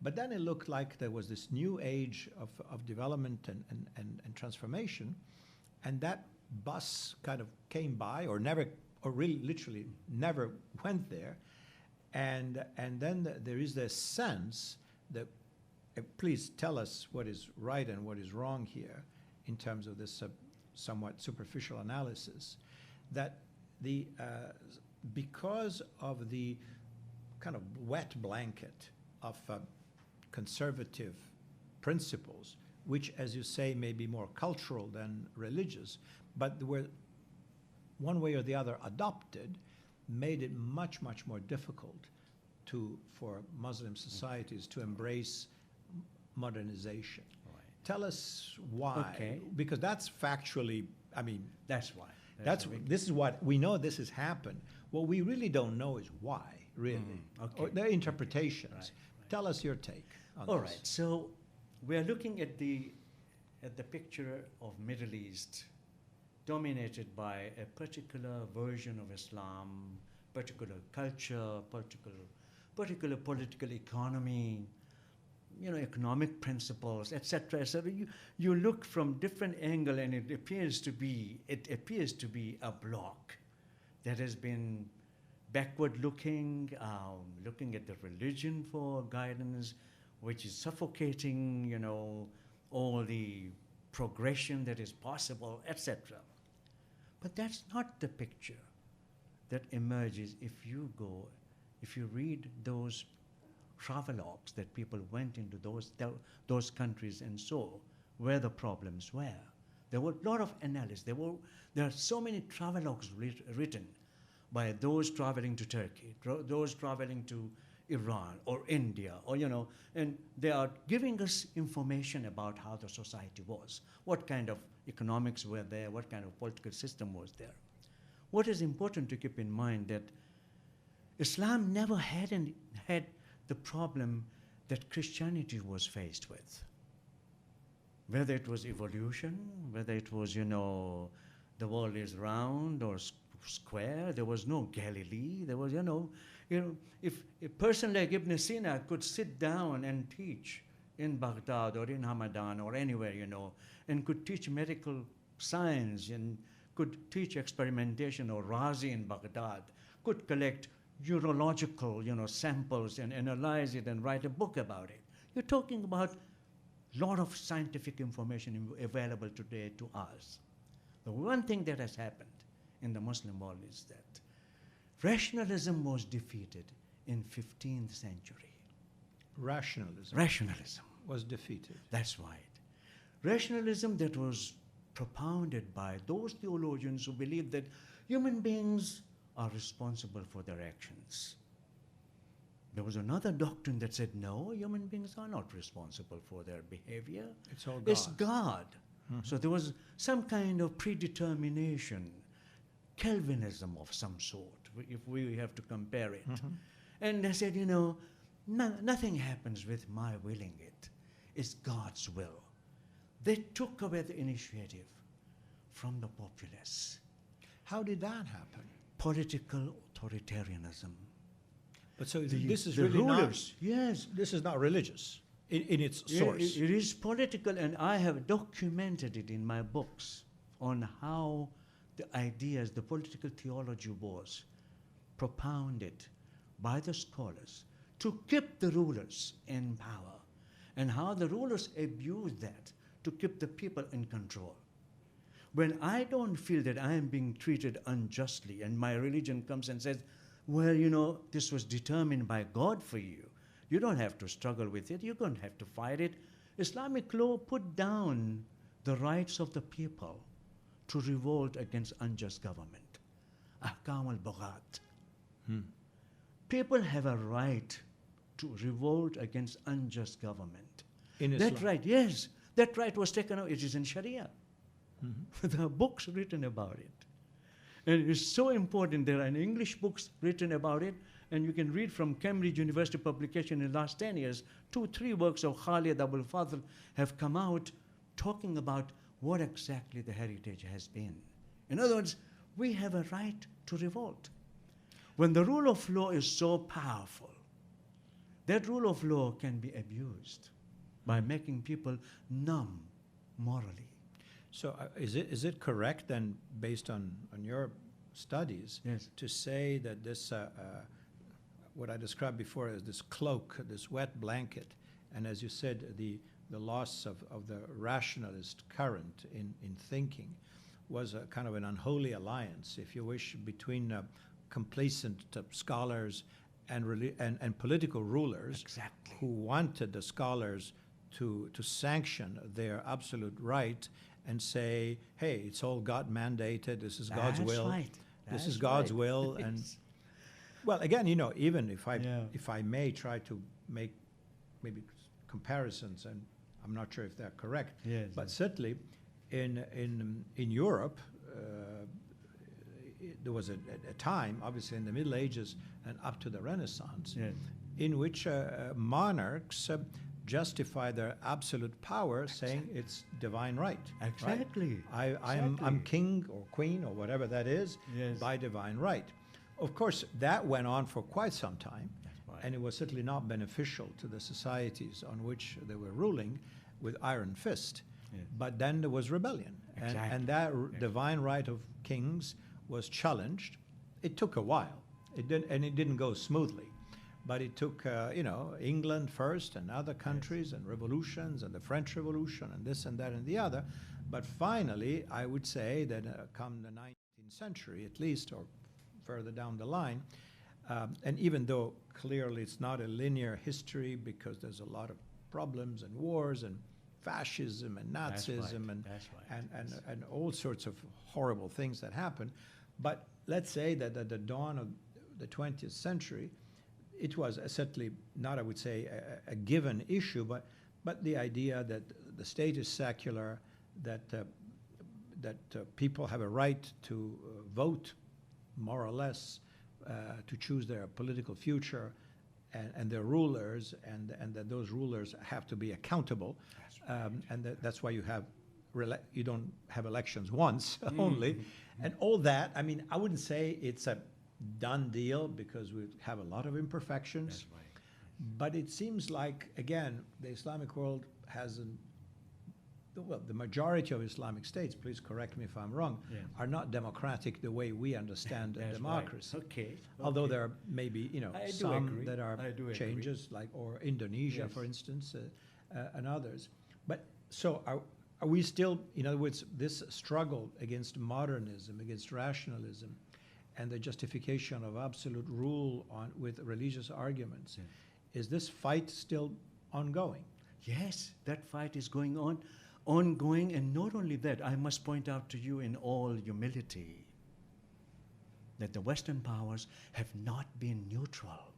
A: But then it looked like there was this new age of development and transformation, and that bus kind of came by, or really literally never went there. And then there is this sense that, please tell us what is right and what is wrong here in terms of this somewhat superficial analysis, that because of the kind of wet blanket of conservative principles, which, as you say, may be more cultural than religious, but were one way or the other adopted, made it much, much more difficult for Muslim societies to embrace modernization.
B: Right.
A: Tell us why.
B: Okay.
A: Because that's factually, I mean,
B: That's why.
A: this is what we know. This has happened. What we really don't know is why, really.
B: Okay.
A: Or their interpretations.
B: Right.
A: Tell us your take on
B: All
A: this.
B: right. So we are looking at the picture of Middle East, dominated by a particular version of Islam, particular culture, particular political economy, economic principles, etc. So you look from different angle, and it appears to be a block that has been backward looking, looking at the religion for guidance, which is suffocating, all the progression that is possible, etc. But that's not the picture that emerges if you read those travelogues that people went into those countries and saw where the problems were. There were a lot of analysis. There are so many travelogues written by those traveling to Turkey, those traveling to Iran or India, and they are giving us information about how the society was, what kind of economics were there, what kind of political system was there. What is important to keep in mind that Islam never had the problem that Christianity was faced with. Whether it was evolution, whether it was, the world is round or square, there was no Galilee, there was, if a person like Ibn Sina could sit down and teach in Baghdad or in Hamadan or anywhere, and could teach medical science and could teach experimentation, or Razi in Baghdad could collect urological, samples and analyze it and write a book about it. You're talking about a lot of scientific information available today to us. The one thing that has happened in the Muslim world is that rationalism was defeated in 15th century. Rationalism
A: was defeated.
B: That's right. Rationalism that was propounded by those theologians who believed that human beings are responsible for their actions. There was another doctrine that said, no, human beings are not responsible for their behavior.
A: It's all God.
B: It's God. Mm-hmm. So there was some kind of predetermination, Calvinism of some sort, if we have to compare it. Mm-hmm. And they said, nothing happens with my willing it. It's God's will. They took away the initiative from the populace.
A: How did that happen?
B: Political authoritarianism.
A: But so
B: The-
A: this is
B: the
A: really
B: rulers, yes.
A: this is not religious in its
B: Yeah,
A: source.
B: it is political, and I have documented it in my books on how the ideas, the political theology was propounded by the scholars to keep the rulers in power, and how the rulers abused that to keep the people in control. When I don't feel that I am being treated unjustly, and my religion comes and says, well, you know, this was determined by God for you. You don't have to struggle with it. You don't have to fight it. Islamic law put down the rights of the people to revolt against unjust government. Ahkam al-Baghat. People have a right to revolt against unjust government.
A: In
B: That
A: Islam.
B: right, yes. That right was taken out. It is in Sharia. There are books written about it. And it's so important. There are English books written about it, and you can read from Cambridge University publication in the last 10 years. 2-3 works of Khalid Abul Fadl have come out talking about what exactly the heritage has been. In other words, we have a right to revolt. When the rule of law is so powerful, that rule of law can be abused by making people numb morally.
A: So is it correct then, based on your studies,
B: Yes.
A: to say that this, what I described before as this cloak, this wet blanket, and as you said, the loss of the rationalist current in thinking was a kind of an unholy alliance, if you wish, between complacent scholars and political rulers
B: Exactly.
A: who wanted the scholars to sanction their absolute right and say, hey, it's all God mandated, this is God's
B: That's
A: will.
B: right.
A: This
B: That's
A: is God's
B: right.
A: will. And
B: Yes.
A: well, again, even if
B: Yeah.
A: if I may try to make maybe comparisons, and I'm not sure if they're correct,
B: Yes,
A: but
B: yes.
A: certainly in Europe, there was a time, obviously in the Middle Ages and up to the Renaissance,
B: Yes.
A: in which monarchs justify their absolute power, saying it's divine right. right?
B: Exactly.
A: I'm
B: Exactly.
A: king or queen or whatever that is
B: Yes.
A: by divine right. Of course, that went on for quite some time,
B: That's right.
A: and it was certainly not beneficial to the societies on which they were ruling with iron fist.
B: Yes.
A: But then there was rebellion,
B: Exactly.
A: and that divine right of kings was challenged. It took a while. It didn't go smoothly. But it took, England first and other countries and revolutions and the French Revolution and this and that and the other. But finally, I would say that come the 19th century at least, or further down the line, and even though clearly it's not a linear history because there's a lot of problems and wars and fascism and
B: That's
A: Nazism
B: right.
A: and,
B: That's right.
A: and all sorts of horrible things that happen. But let's say that at the dawn of the 20th century, it was certainly not, I would say, a given issue, but the idea that the state is secular, that people have a right to vote, more or less, to choose their political future, and their rulers, and that those rulers have to be accountable, and that's why you don't have elections once only, and all that. I mean, I wouldn't say it's a done deal because we have a lot of imperfections.
B: That's right.
A: But it seems like, again, the Islamic world hasn't, well, the majority of Islamic states, please correct me if I'm wrong,
B: Yeah.
A: are not democratic the way we understand
B: That's
A: democracy.
B: Right. Okay.
A: Although
B: okay.
A: there are maybe,
B: I do
A: some
B: agree.
A: that are
B: I do agree.
A: changes, like, or Indonesia,
B: Yes.
A: for instance, and others. But so are we still, in other words, this struggle against modernism, against rationalism, and the justification of absolute rule with religious arguments, is this fight still ongoing?
B: Yes, that fight is going on, ongoing, and not only that, I must point out to you in all humility that the Western powers have not been neutral.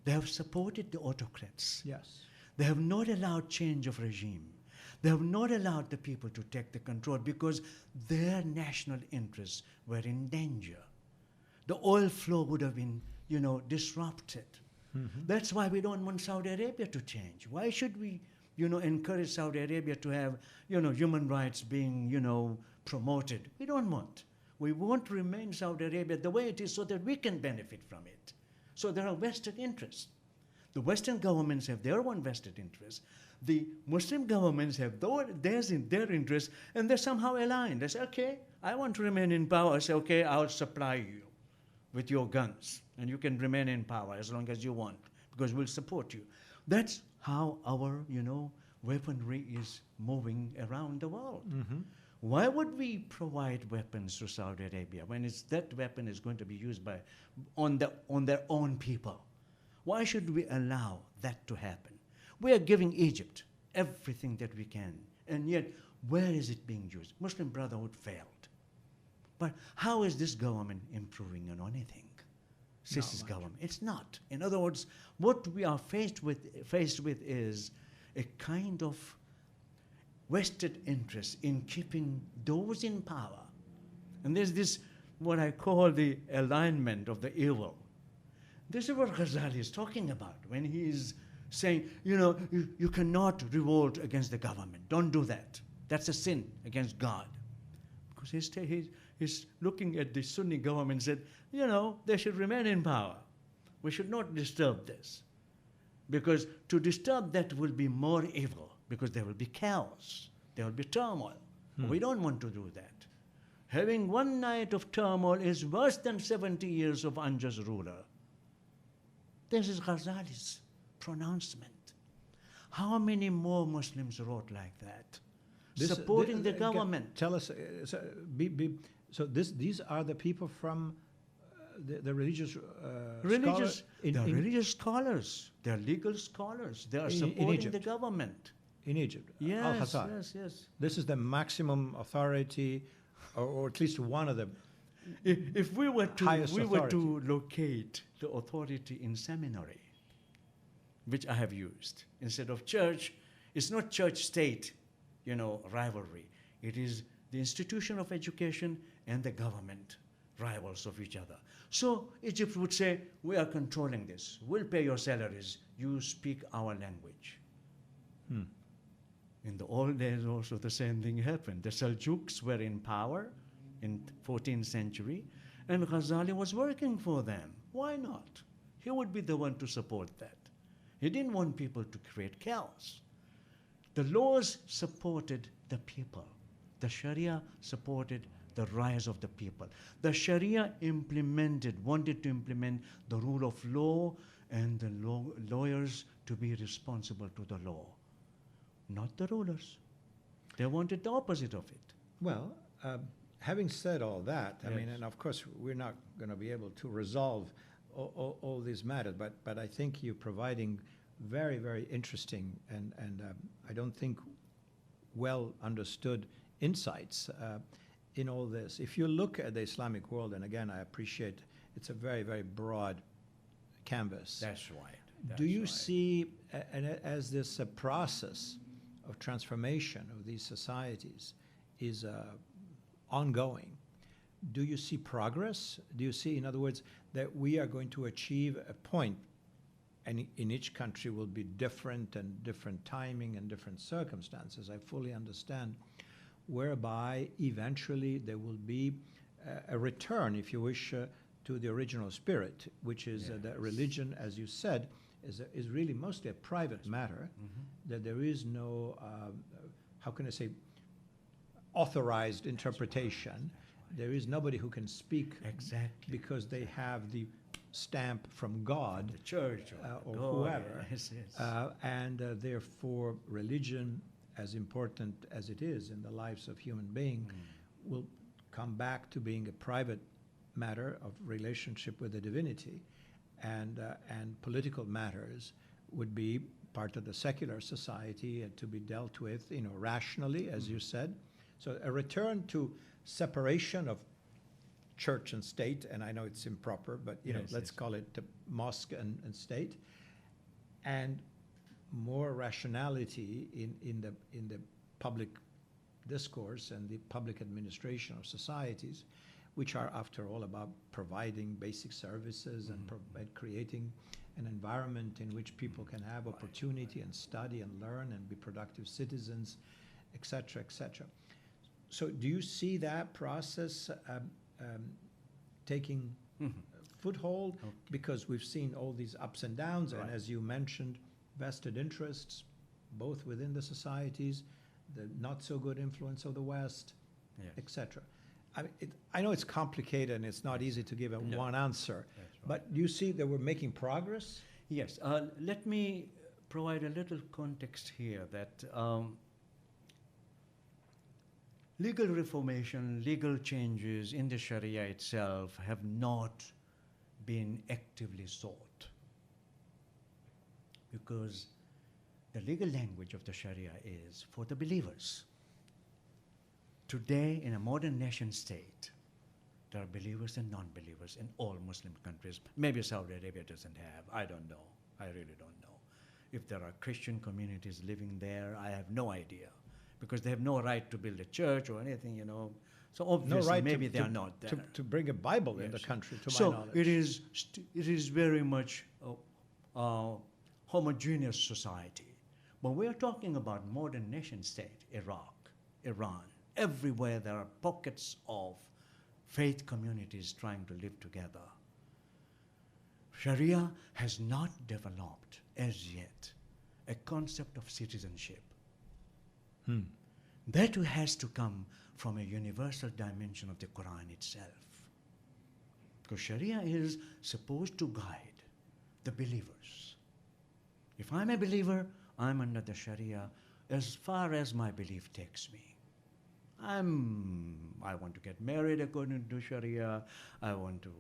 B: They have supported the autocrats.
A: Yes.
B: They have not allowed change of regime. They have not allowed the people to take the control because their national interests were in danger. The oil flow would have been, disrupted. That's why we don't want Saudi Arabia to change. Why should we, encourage Saudi Arabia to have, human rights being, promoted? We don't want. We want to remain Saudi Arabia the way it is so that we can benefit from it. So there are vested interests. The Western governments have their own vested interests. The Muslim governments have their interests, and they're somehow aligned. They say, okay, I want to remain in power. I say, okay, I'll supply you with your guns, and you can remain in power as long as you want, because we'll support you. That's how our, weaponry is moving around the world. Why would we provide weapons to Saudi Arabia when that weapon is going to be used on their own people? Why should we allow that to happen? We are giving Egypt everything that we can, and yet where is it being used? Muslim Brotherhood failed. But how is this government improving on anything? Sisi's government. It's not. In other words, what we are faced with is a kind of vested interest in keeping those in power. And there's this, what I call the alignment of the evil. This is what Ghazali is talking about when he is saying, you cannot revolt against the government. Don't do that. That's a sin against God. Because he's looking at the Sunni government and said, they should remain in power. We should not disturb this. Because to disturb that will be more evil, because there will be chaos, there will be turmoil. We don't want to do that. Having one night of turmoil is worse than 70 years of unjust ruler. This is Ghazali's pronouncement. How many more Muslims wrote like that? Supporting the government.
A: Tell us, these are the people from the religious scholars?
B: Religious scholars. They're legal scholars. They are supporting the government.
A: In Egypt?
B: Yes,
A: Al-Hazar.
B: yes.
A: This is the maximum authority, or at least one of the
B: If we were
A: highest
B: to locate the authority in seminary, which I have used, instead of church, it's not church-state, rivalry. It is the institution of education and the government, rivals of each other. So Egypt would say, we are controlling this. We'll pay your salaries. You speak our language. In the old days also the same thing happened. The Seljuks were in power in 14th century, and Ghazali was working for them. Why not? He would be the one to support that. He didn't want people to create chaos. The laws supported the people. The Sharia supported the rise of the people. The Sharia wanted to implement the rule of law and the lawyers to be responsible to the law, not the rulers. They wanted the opposite of it.
A: Well, having said all that, I
B: Yes.
A: mean, and of course, we're not going to be able to resolve all these matters, but I think you're providing very, very interesting and I don't think well understood insights in all this. If you look at the Islamic world, and again, I appreciate it's a very, very broad canvas.
B: That's right.
A: Do you see, as this process of transformation of these societies is ongoing, do you see progress? Do you see, in other words, that we are going to achieve a point, and in each country will be different and different timing and different circumstances, I fully understand, whereby eventually there will be a return, if you wish, to the original spirit, which is that religion, as you said, is really mostly a private matter, that there is no, how can I say, authorized interpretation. There is nobody who can speak
B: Exactly.
A: because they have the stamp from God,
B: The church
A: or
B: God,
A: whoever.
B: yes, yes.
A: And therefore, religion, as important as it is in the lives of human beings, will come back to being a private matter of relationship with the divinity, and political matters would be part of the secular society and to be dealt with, rationally, as you said. So a return to separation of church and state, and I know it's improper, but let's call it the mosque and state, and more rationality in the public discourse and the public administration of societies, which are, after all, about providing basic services and creating an environment in which people can have opportunity and study and learn and be productive citizens, etc., etc. So do you see that process taking foothold?
B: Okay.
A: Because we've seen all these ups and downs, and as you mentioned, vested interests, both within the societies, the not so good influence of the West,
B: Yes.
A: etc. I know it's complicated and it's not easy to give a one answer,
B: That's right.
A: but do you see that we're making progress?
B: Yes. Let me provide a little context here that legal reformation, legal changes in the Sharia itself have not been actively sought, because the legal language of the Sharia is for the believers. Today, in a modern nation state, there are believers and non-believers in all Muslim countries. Maybe Saudi Arabia doesn't have. I don't know. I really don't know. If there are Christian communities living there, I have no idea, because they have no right to build a church or anything, you know. So obviously,
A: No right
B: maybe they are not there.
A: to bring a Bible in the
B: Yes.
A: country, to
B: So
A: my knowledge.
B: it is very much a homogeneous society. But we are talking about modern nation state, Iraq, Iran. Everywhere there are pockets of faith communities trying to live together. Sharia has not developed as yet a concept of citizenship. That has to come from a universal dimension of the Quran itself. Because Sharia is supposed to guide the believers. If I'm a believer, I'm under the Sharia as far as my belief takes me. I want to get married according to Sharia. I want to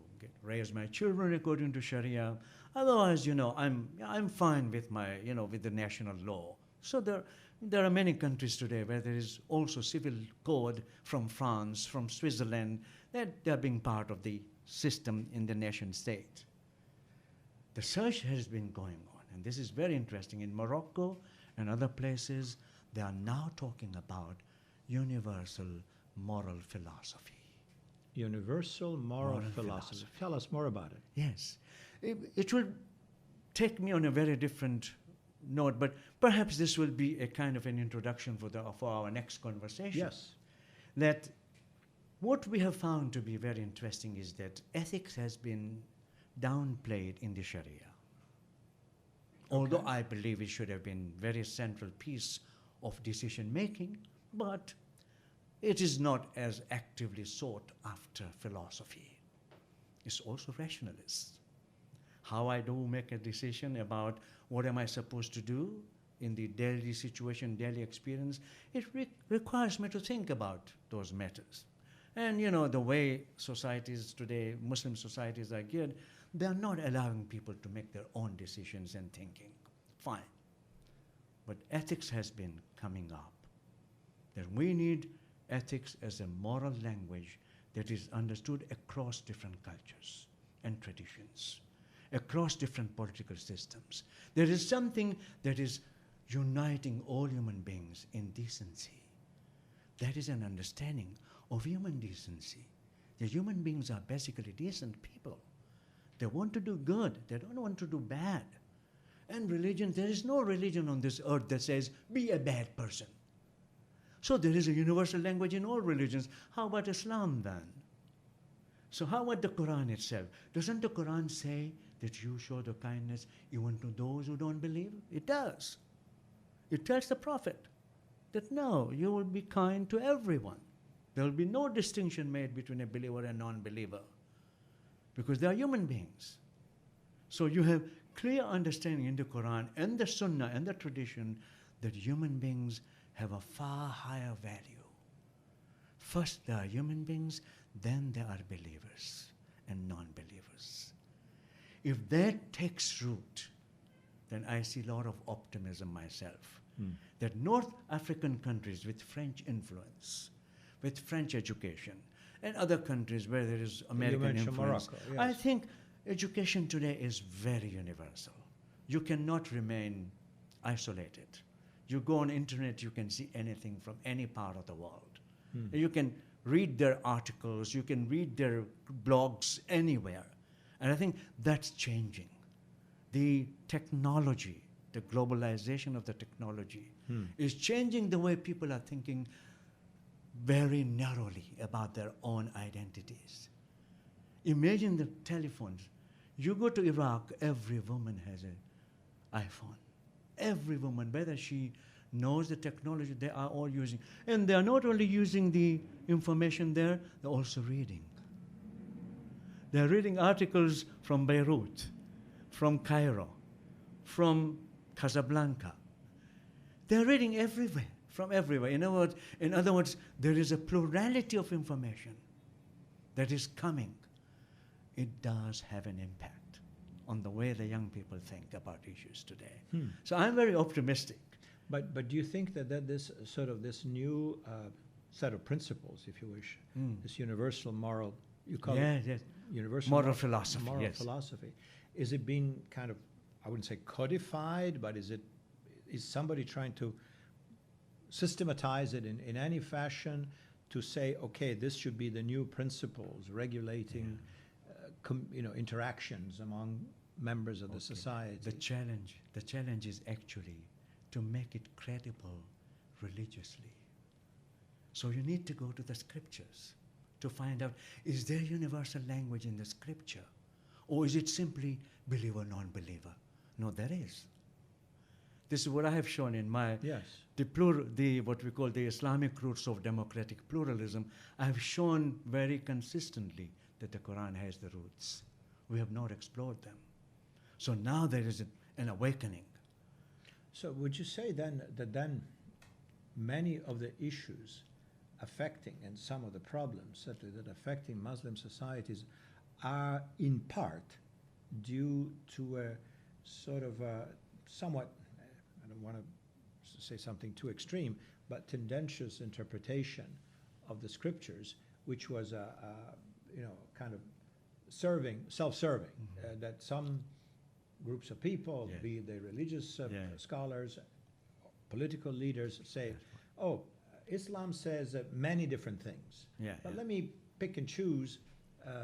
B: raise my children according to Sharia. Otherwise, you know, I'm fine with my, you know, with the national law. So there are many countries today where there is also civil code from France, from Switzerland, that they're being part of the system in the nation state. The search has been going on, and this is very interesting. In Morocco and other places, they are now talking about universal moral philosophy.
A: Universal moral philosophy. Tell us more about it.
B: Yes. It will take me on a very different note, but perhaps this will be a kind of an introduction for our next conversation.
A: Yes.
B: That what we have found to be very interesting is that ethics has been downplayed in the Sharia. Although I believe it should have been very central piece of decision making, but it is not as actively sought after philosophy. It's also rationalist. How I do make a decision about what am I supposed to do in the daily situation, daily experience, it requires me to think about those matters. And you know, the way societies today, Muslim societies are geared, they are not allowing people to make their own decisions and thinking. Fine. But ethics has been coming up. That we need ethics as a moral language that is understood across different cultures and traditions, across different political systems. There is something that is uniting all human beings in decency. That is an understanding of human decency. The human beings are basically decent people. They want to do good. They don't want to do bad. And religion, there is no religion on this earth that says, be a bad person. So there is a universal language in all religions. How about Islam then? So how about the Quran itself? Doesn't the Quran say that you show the kindness even to those who don't believe? It does. It tells the Prophet that no, you will be kind to everyone. There will be no distinction made between a believer and non-believer, because they are human beings. So you have clear understanding in the Quran and the Sunnah and the tradition that human beings have a far higher value. First, there are human beings, then there are believers and non-believers. If that takes root, then I see a lot of optimism myself. That North African countries with French influence, with French education, and other countries where there is American influence,
A: Morocco, yes.
B: I think education today is very universal. You cannot remain isolated. You go on internet, you can see anything from any part of the world. You can read their articles, you can read their blogs anywhere. And I think that's changing. the technology, the globalization of the technology is changing the way people are thinking very narrowly about their own identities. Imagine the telephones. You go to Iraq, every woman has an iPhone. Every woman, whether she knows the technology, they are all using. And they are not only using the information there, they're also reading. They're reading articles from Beirut, from Cairo, from Casablanca. They're reading everywhere, from everywhere. In other words, there is a plurality of information that is coming. It does have an impact on the way the young people think about issues today. So I'm very optimistic.
A: But do you think that this sort of this new set of principles, if you wish, this universal moral, you call it universal
B: moral philosophy,
A: moral philosophy, is it being kind of, I wouldn't say codified, but is somebody trying to systematize it in any fashion to say, okay, this should be the new principles regulating interactions among members of the society?
B: The challenge is actually to make it credible religiously. So you need to go to the scriptures to find out, is there universal language in the scripture? Or is it simply believer, non-believer? No, there is. This is what I have shown in my, what we call the Islamic roots of democratic pluralism. I have shown very consistently that the Quran has the roots. We have not explored them. So now there is an awakening.
A: So would you say then that many of the issues affecting and some of the problems that affecting Muslim societies are in part due to a sort of somewhat, I don't want to say something too extreme, but tendentious interpretation of the scriptures, which was kind of self-serving, that some groups of people, be they religious scholars, political leaders, say, oh, Islam says many different things, but let me pick and choose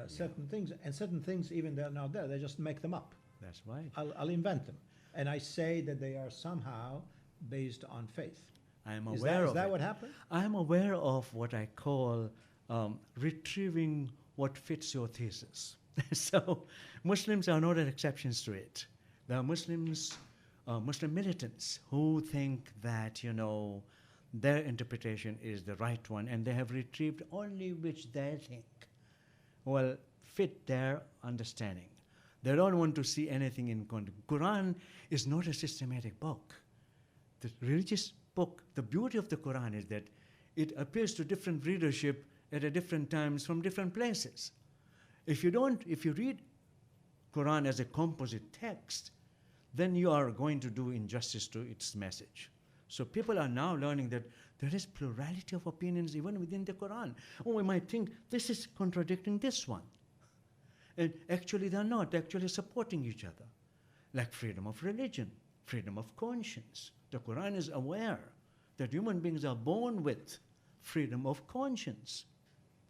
A: certain things, and certain things, even they're not there, they just make them up.
B: That's right.
A: I'll invent them. And I say that they are somehow based on faith.
B: I am aware of
A: Is that what happened?
B: I am aware of what I call retrieving what fits your thesis. So Muslims are not exceptions to it. There are Muslims, Muslim militants who think that, their interpretation is the right one, and they have retrieved only which they think will fit their understanding. They don't want to see anything in context. Quran is not a systematic book. The religious book, the beauty of the Quran is that it appeals to different readership at a different times from different places. If you read Quran as a composite text, then you are going to do injustice to its message. So people are now learning that there is plurality of opinions even within the Quran. Oh, we might think this is contradicting this one. And actually they're not, they're actually supporting each other. Like freedom of religion, freedom of conscience. The Quran is aware that human beings are born with freedom of conscience.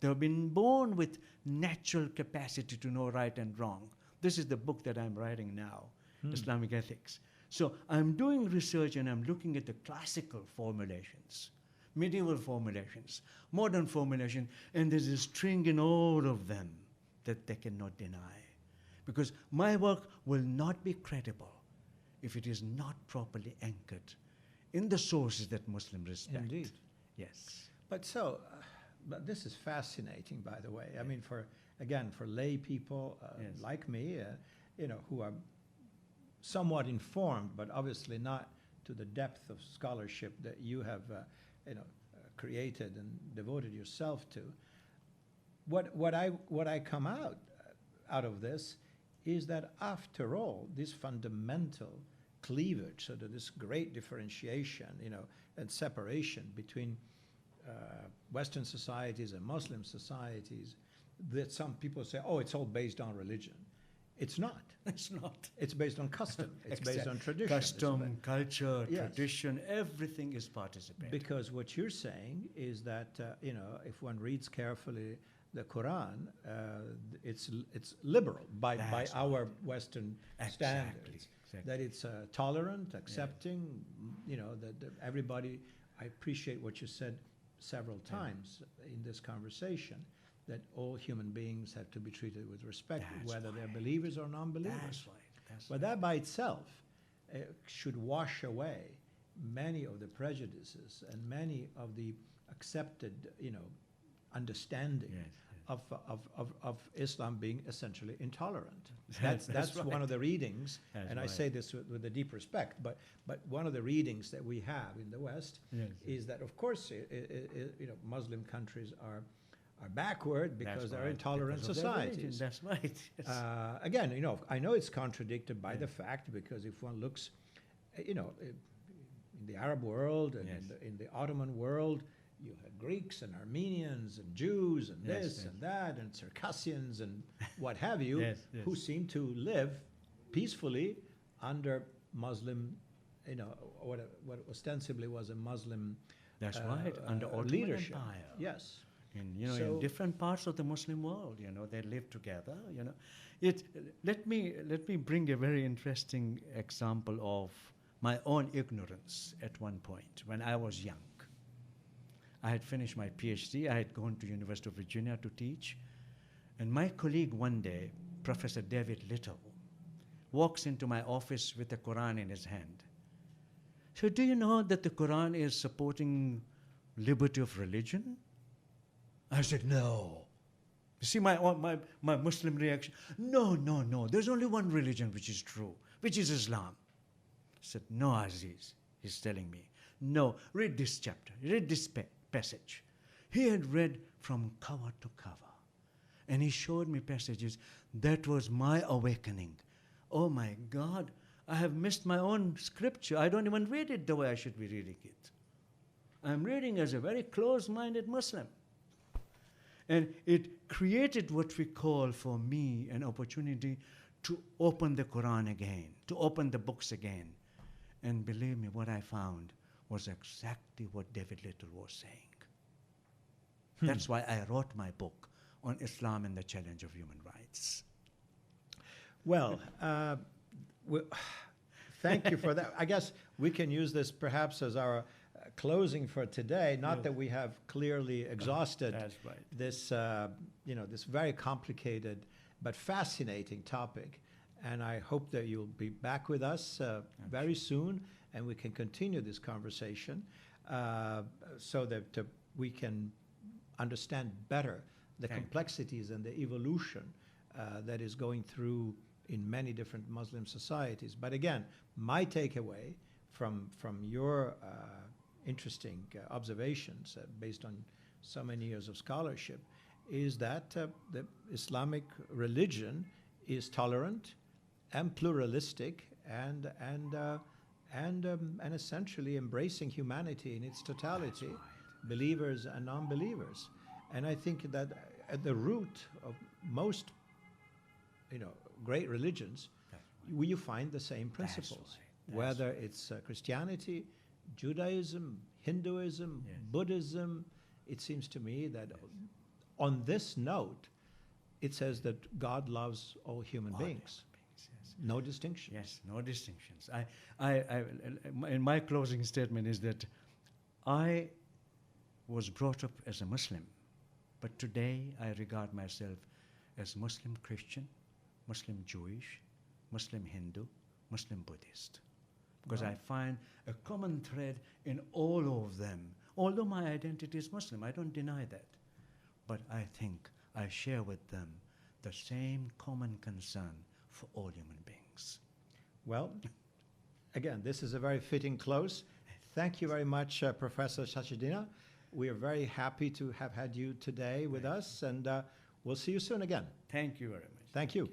B: They have been born with natural capacity to know right and wrong. This is the book that I'm writing now, Islamic Ethics. So I'm doing research and I'm looking at the classical formulations, medieval formulations, modern formulation, and there's a string in all of them that they cannot deny. Because my work will not be credible if it is not properly anchored in the sources that Muslims respect.
A: Indeed.
B: Yes.
A: But this is fascinating, by the way. I mean, for lay people like me, who are somewhat informed, but obviously not to the depth of scholarship that you have, created and devoted yourself to. What I come out of this is that after all, this fundamental cleavage, so that this great differentiation, and separation between Western societies and Muslim societies, that some people say, oh, it's all based on religion. It's not.
B: It's not.
A: It's based on custom. It's based on tradition.
B: Custom, culture, tradition, everything is participating.
A: Because what you're saying is that, if one reads carefully the Quran, it's liberal by
B: That's
A: our Western standards.
B: Exactly.
A: That it's tolerant, accepting, you know, that everybody. I appreciate what you said several times in this conversation, that all human beings have to be treated with respect,
B: That's
A: whether they're
B: right.
A: believers or non-believers.
B: That's right. That's
A: But that by itself should wash away many of the prejudices and many of the accepted, you know, understanding of Islam being essentially intolerant. That's
B: right.
A: one of the readings,
B: That's
A: and I
B: right.
A: say this with a deep respect, but one of the readings that we have in the West is that, of course, you know, Muslim countries are backward because they're intolerant
B: Because of their religion.
A: societies.
B: That's right. Yes.
A: Again, you know, I know it's contradicted by the fact, because if one looks, you know, in the Arab world and in the Ottoman world, you had Greeks and Armenians and Jews and this and that and Circassians and what have you, who seem to live peacefully under Muslim, you know, what ostensibly was a Muslim
B: That's right. Under Ottoman
A: leadership.
B: Empire.
A: Yes.
B: And, you know,
A: So-
B: in different parts of the Muslim world, you know, they live together, you know. Let me bring a very interesting example of my own ignorance at one point when I was young. I had finished my PhD. I had gone to University of Virginia to teach. And my colleague one day, Professor David Little, walks into my office with the Quran in his hand. So do you know that the Quran is supporting liberty of religion? I said, no. You see my Muslim reaction? No. There's only one religion which is true, which is Islam. I said, no, Aziz, he's telling me. No, read this chapter, read this passage. He had read from cover to cover. And he showed me passages. That was my awakening. Oh my God, I have missed my own scripture. I don't even read it the way I should be reading it. I'm reading as a very close-minded Muslim. And it created what we call for me an opportunity to open the Quran again, to open the books again. And believe me, what I found was exactly what David Little was saying. That's why I wrote my book on Islam and the Challenge of Human Rights.
A: Well, thank you for that. I guess we can use this perhaps as our closing for today. Not that we have clearly exhausted
B: That's right.
A: this, you know, this very complicated but fascinating topic. And I hope that you'll be back with us very soon, and we can continue this conversation so that we can understand better the complexities and the evolution that is going through in many different Muslim societies. But again, my takeaway from your interesting observations based on so many years of scholarship is that the Islamic religion is tolerant and pluralistic and essentially embracing humanity in its totality, believers and non-believers. And I think that at the root of most, you know, great religions, you find the same principles, whether it's Christianity, Judaism, Hinduism, Buddhism. It seems to me that on this note, it says that God loves all human beings. No distinction.
B: Yes, no distinctions. In my closing statement is that I was brought up as a Muslim, but today I regard myself as Muslim Christian, Muslim Jewish, Muslim Hindu, Muslim Buddhist, because I find a common thread in all of them. Although my identity is Muslim, I don't deny that, but I think I share with them the same common concern for all human beings.
A: Well, again, this is a very fitting close. Thank you very much, Professor Sachedina. We are very happy to have had you today with us, and we'll see you soon again.
B: Thank you very much.
A: Thank you.